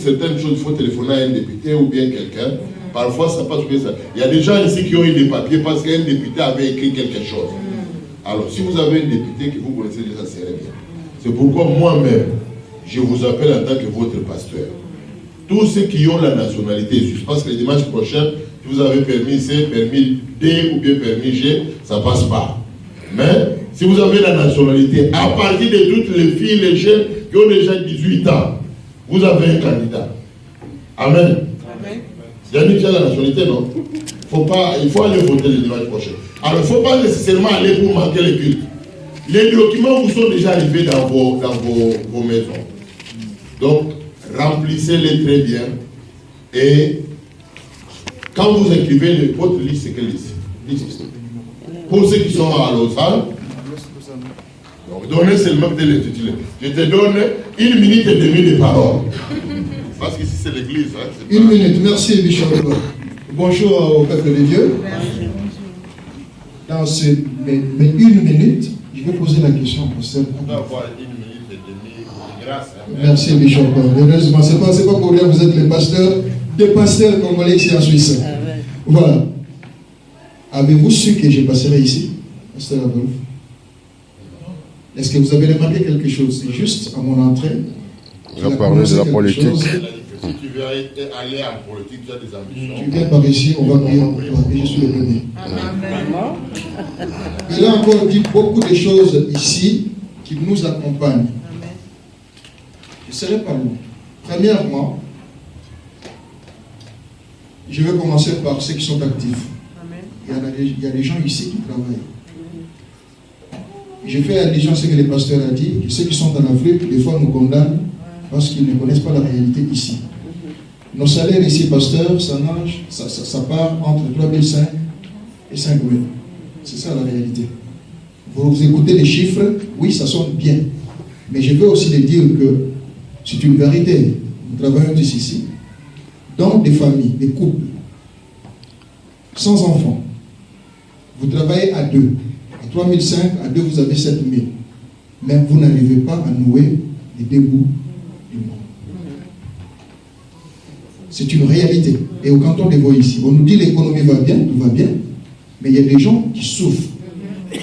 Certaines choses, il faut téléphoner à un député ou bien quelqu'un. Parfois, ça passe que ça. Il y a des gens ici qui ont eu des papiers parce qu'un député avait écrit quelque chose. Alors, si vous avez un député que vous connaissez déjà, ça serait bien. C'est pourquoi moi-même, je vous appelle en tant que votre pasteur. Tous ceux qui ont la nationalité suisse, parce que le dimanche prochain, si vous avez permis C, permis D ou bien permis G, ça ne passe pas. Mais, si vous avez la nationalité, à partir de toutes les filles, les jeunes qui ont déjà 18 ans, vous avez un candidat. Amen. Yannick, tu as la nationalité, non? Il faut aller voter le dimanche prochain. Alors, il ne faut pas nécessairement aller pour manquer les cultes. Les documents vous sont déjà arrivés dans vos maisons. Donc, remplissez-les très bien. Et quand vous écrivez votre liste, c'est quelle liste? Pour ceux qui sont à Lausanne, donnez seulement de l'intitulé. Je te donne 1 minute et demie de parole. Parce qu'ici c'est l'église. Hein, 1 minute, merci Bishop. Bonjour au peuple de Dieu. Dans mais 1 minute, je vais poser la question pour celle. On doit avoir 1 minute et demie de grâce. Hein. Merci Bishop. Heureusement, c'est pas pour rien, vous êtes les pasteurs, des pasteurs congolais ici en Suisse. Voilà. Avez-vous su que je passerai ici, Pasteur Adolphe? Est-ce que vous avez remarqué quelque chose? C'est juste à mon entrée. On va parler de la politique. Si tu veux aller en politique, tu as des ambitions. Tu viens par ici, on va prier pour toi. Et je suis le premier. Il a encore dit beaucoup de choses ici qui nous accompagnent. Je ne serai pas loin. Premièrement, je vais commencer par ceux qui sont actifs. Il y a des gens ici qui travaillent. Je fais allusion à ce que le pasteur a dit, que ceux qui sont en Afrique, des fois nous condamnent parce qu'ils ne connaissent pas la réalité ici. Nos salaires ici, pasteur, ça part entre 3 500 et 5 000. C'est ça la réalité. Vous écoutez les chiffres, oui, ça sonne bien. Mais je veux aussi les dire que c'est une vérité. Nous travaillons tous ici, dans des familles, des couples, sans enfants. Vous travaillez à 2. À 3 500, à 2, vous avez 7 000. Mais vous n'arrivez pas à nouer les deux bouts du monde. C'est une réalité. Et au canton des Voix ici, on nous dit l'économie va bien, tout va bien, mais il y a des gens qui souffrent.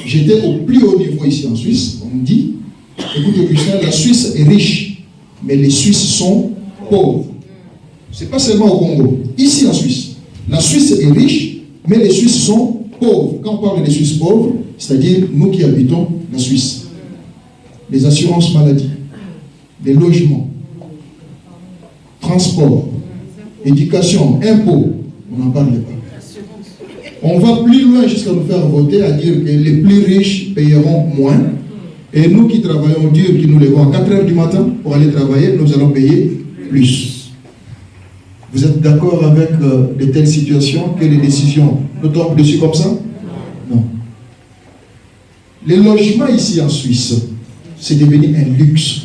J'étais au plus haut niveau ici en Suisse, on me dit, écoute Augustin, la Suisse est riche, mais les Suisses sont pauvres. C'est pas seulement au Congo, ici en Suisse. La Suisse est riche, mais les Suisses sont pauvres. Quand on parle des Suisses pauvres, c'est-à-dire nous qui habitons la Suisse. Les assurances maladie, les logements, transport, éducation, impôts, on n'en parle pas. On va plus loin jusqu'à nous faire voter à dire que les plus riches payeront moins et nous qui travaillons dur, qui nous levons à 4 heures du matin pour aller travailler, nous allons payer plus. Vous êtes d'accord avec de telles situations, que les décisions nous tombent dessus comme ça? Non. Les logements ici en Suisse, c'est devenu un luxe.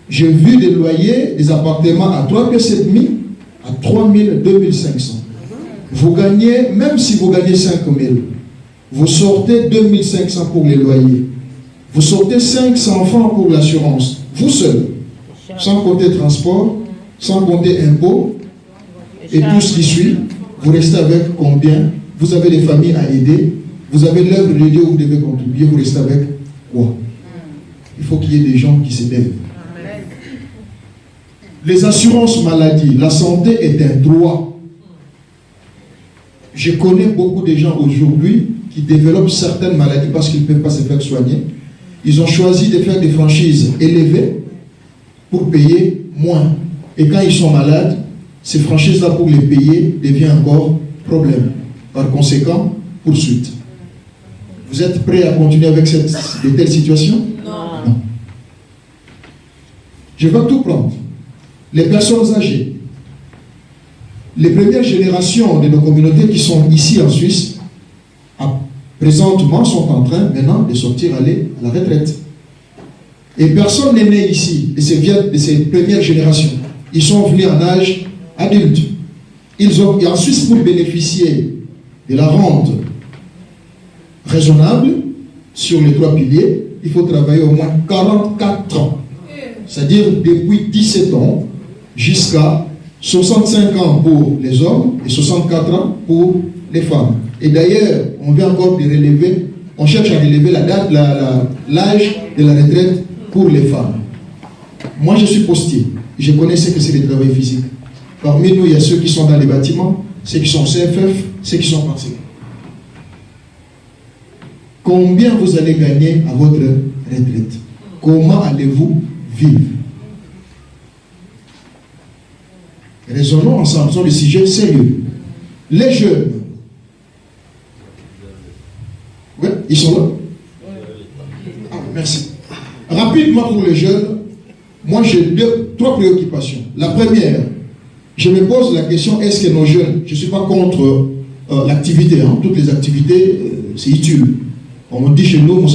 J'ai vu des loyers, des appartements à 3 700, à 3 000, 2 500. Vous gagnez, même si vous gagnez 5 000, vous sortez 2 500 pour les loyers. Vous sortez 500 francs pour l'assurance. Vous seul. Sans compter transport, sans compter impôts, et tout ce qui suit, vous restez avec combien? Vous avez des familles à aider, vous avez l'œuvre de Dieu où vous devez contribuer, vous restez avec quoi? Il faut qu'il y ait des gens qui se lèvent. Les assurances maladie, la santé est un droit. Je connais beaucoup de gens aujourd'hui qui développent certaines maladies parce qu'ils ne peuvent pas se faire soigner. Ils ont choisi de faire des franchises élevées pour payer moins. Et quand ils sont malades, ces franchises-là pour les payer devient encore problème. Par conséquent, poursuite. Vous êtes prêts à continuer avec de telles situations? Non. Je vais tout prendre. Les personnes âgées, les premières générations de nos communautés qui sont ici en Suisse, présentement sont en train maintenant de sortir, aller à la retraite. Et personne n'est né ici de ces premières générations. Ils sont venus en âge adulte. Et en Suisse, pour bénéficier de la rente raisonnable sur les 3 piliers, il faut travailler au moins 44 ans. C'est-à-dire depuis 17 ans jusqu'à 65 ans pour les hommes et 64 ans pour les femmes. Et d'ailleurs, on vient encore de relever, on cherche à relever l'âge de la retraite pour les femmes. Moi, je suis postier. Je connais ce que c'est le travail physique. Parmi nous, il y a ceux qui sont dans les bâtiments, ceux qui sont CFF, ceux qui sont partiels. Combien vous allez gagner à votre retraite? Comment allez-vous vivre? Raisonnons ensemble sur le sujet sérieux. Les jeunes, ouais, ils sont là? Ah, merci. Rapidement pour les jeunes, moi j'ai 3 préoccupations. La première, je me pose la question, est-ce que nos jeunes, je ne suis pas contre l'activité, hein, toutes les activités, c'est utile. On me dit chez nous,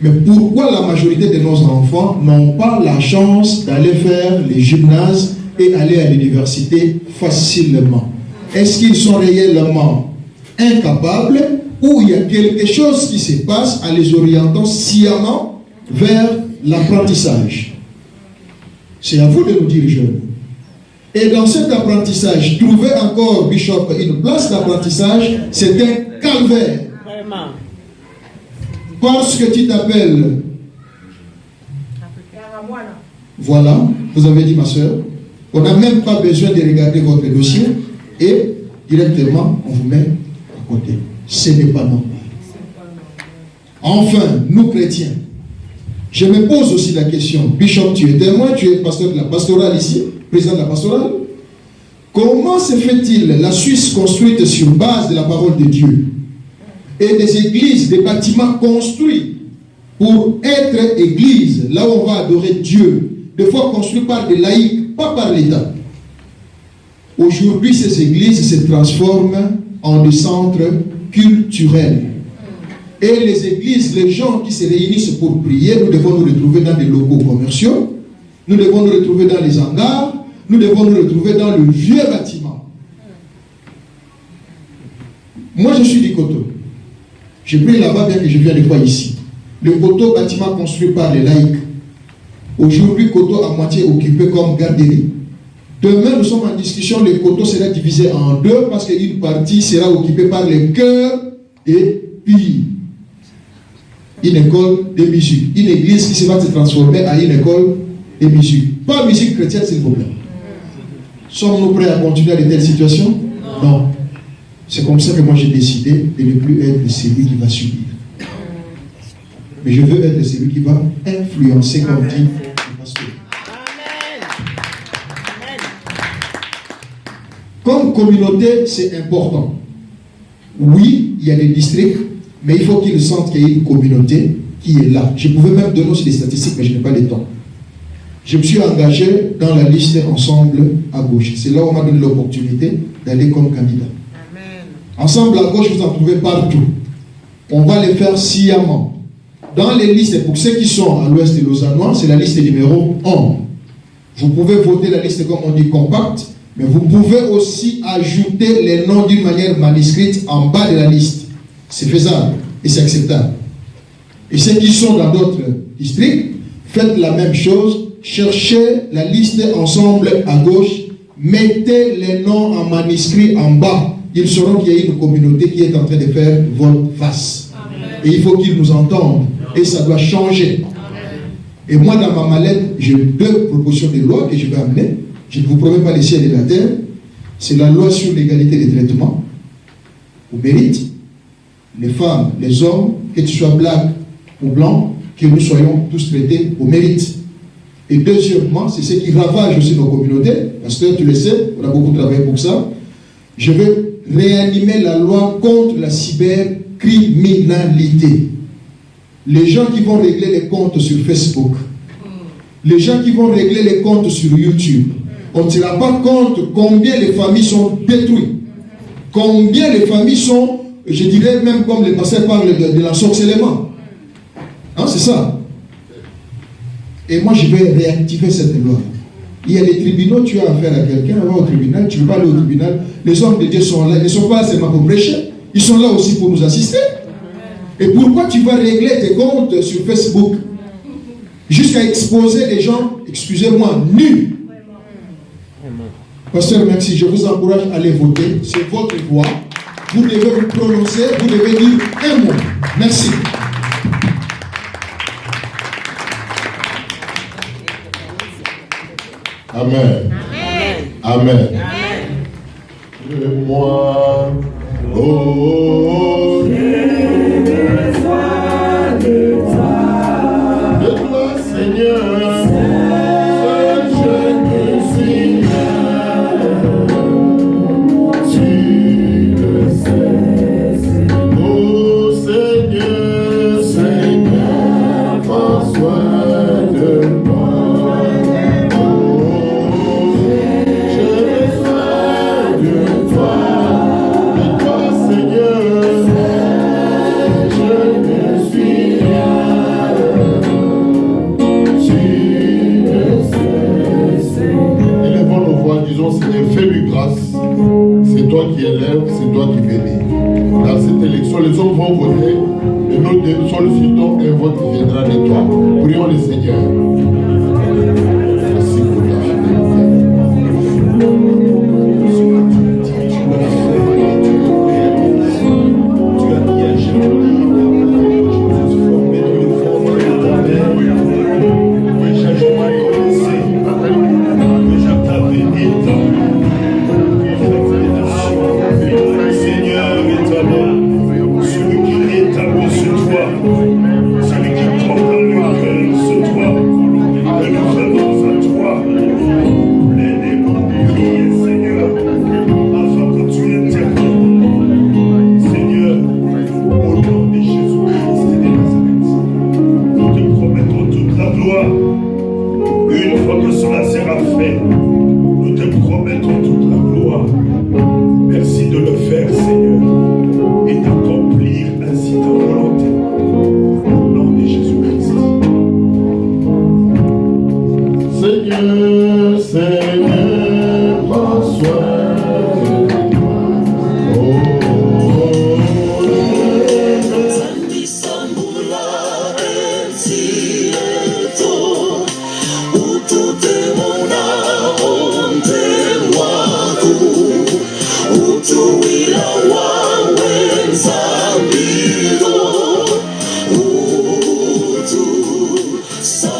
mais pourquoi la majorité de nos enfants n'ont pas la chance d'aller faire les gymnases et aller à l'université facilement? Est-ce qu'ils sont réellement incapables ou il y a quelque chose qui se passe en les orientant sciemment vers l'apprentissage? C'est à vous de nous dire, jeunes. Et dans cet apprentissage, trouver encore, Bishop, une place d'apprentissage, c'est un calvaire. Vraiment. Parce que tu t'appelles. Voilà, vous avez dit, ma soeur. On n'a même pas besoin de regarder votre dossier et directement, on vous met à côté. Ce n'est pas normal. Enfin, nous chrétiens, je me pose aussi la question. Bishop, tu es témoin, tu es pasteur de la pastorale ici, président de la pastorale. Comment se fait-il la Suisse construite sur base de la parole de Dieu et des églises, des bâtiments construits pour être églises, là où on va adorer Dieu, des fois construits par des laïcs, pas par l'État. Aujourd'hui, ces églises se transforment en des centres culturels. Et les églises, les gens qui se réunissent pour prier, nous devons nous retrouver dans des locaux commerciaux, nous devons nous retrouver dans les hangars, nous devons nous retrouver dans le vieux bâtiment. Moi, je suis du Coteau. J'ai pris là-bas, bien que je viens de fois ici. Le Coteau, bâtiment construit par les laïcs. Aujourd'hui, Coteau à moitié occupé comme garderie. Demain, nous sommes en discussion, le Coteau sera divisé en 2 parce qu'une partie sera occupée par les chœurs et puis une école de musique. Une église qui va se transformer en une école de musique. Pas musique chrétienne, s'il vous plaît. Sommes-nous prêts à continuer à de telles situations? Non. C'est comme ça que moi j'ai décidé de ne plus être celui qui va subir. Mais je veux être celui qui va influencer, comme dit le pasteur. Comme communauté, c'est important. Oui, il y a des districts, mais il faut qu'ils sentent qu'il y a une communauté qui est là. Je pouvais même donner aussi des statistiques, mais je n'ai pas le temps. Je me suis engagé dans la liste Ensemble à gauche. C'est là où on m'a donné l'opportunité d'aller comme candidat. Amen. Ensemble à gauche, vous en trouvez partout. On va les faire sciemment. Dans les listes, pour ceux qui sont à l'ouest de Lausannois, c'est la liste numéro 1. Vous pouvez voter la liste comme on dit compacte, mais vous pouvez aussi ajouter les noms d'une manière manuscrite en bas de la liste. C'est faisable et c'est acceptable. Et ceux qui sont dans d'autres districts, faites la même chose. Cherchez la liste Ensemble à gauche, mettez les noms en manuscrit en bas. Ils sauront qu'il y a une communauté qui est en train de faire votre face. Amen. Et il faut qu'ils nous entendent. Et ça doit changer. Amen. Et moi, dans ma mallette, j'ai 2 propositions de loi que je vais amener. Je ne vous promets pas les ciels et la terre. C'est la loi sur l'égalité des traitements au mérite. Les femmes, les hommes, que tu sois black ou blanc, que nous soyons tous traités au mérite. Et deuxièmement, c'est ce qui ravage aussi nos communautés, parce que tu le sais, on a beaucoup travaillé pour ça. Je veux réanimer la loi contre la cybercriminalité. Les gens qui vont régler les comptes sur Facebook, les gens qui vont régler les comptes sur YouTube, on ne tient pas compte combien les familles sont détruites, combien les familles sont je dirais même comme les pasteurs parlent de l'ensorcellement. Hein, c'est ça. Et moi, je vais réactiver cette loi. Il y a les tribunaux, tu as affaire à quelqu'un, va au tribunal, tu ne veux pas aller au tribunal. Les hommes de Dieu sont là, ils ne sont pas seulement pour prêcher, ils sont là aussi pour nous assister. Et pourquoi tu vas régler tes comptes sur Facebook jusqu'à exposer les gens, excusez-moi, nus? Pasteur, merci, je vous encourage à aller voter, c'est votre voix. Vous devez vous prononcer, vous devez dire un mot. Merci. Amen. Amen. De moi, oh, j'ai besoin de toi, Seigneur. Seul je me suis tu le sais. Oh Seigneur, Seigneur, prends soin de moi. C'est toi qui élèves, c'est toi qui bénis. Dans cette élection, les hommes vont voter et nous sollicitons un vote qui viendra de toi. Prions le Seigneur. Merci pour ta fidélité. Tu as mis à genoux, formé dans le fond de ta mère. Oui, j'ai commencé. Déjà ta béni. Seigneur éternel, celui qui établit ce toit, celui qui prend dans le cœur ce toit, et nous venons à toi, pleinement prier, Seigneur, afin que tu interviennes. Seigneur, au nom de Jésus-Christ de Nazareth, nous te promettons toute la gloire. Une fois que cela sera fait, nous te promettons toute la gloire. Merci de le faire, Seigneur, et d'accomplir ainsi ta volonté. Au nom de Jésus-Christ. Seigneur, Seigneur, prends soin de moi. So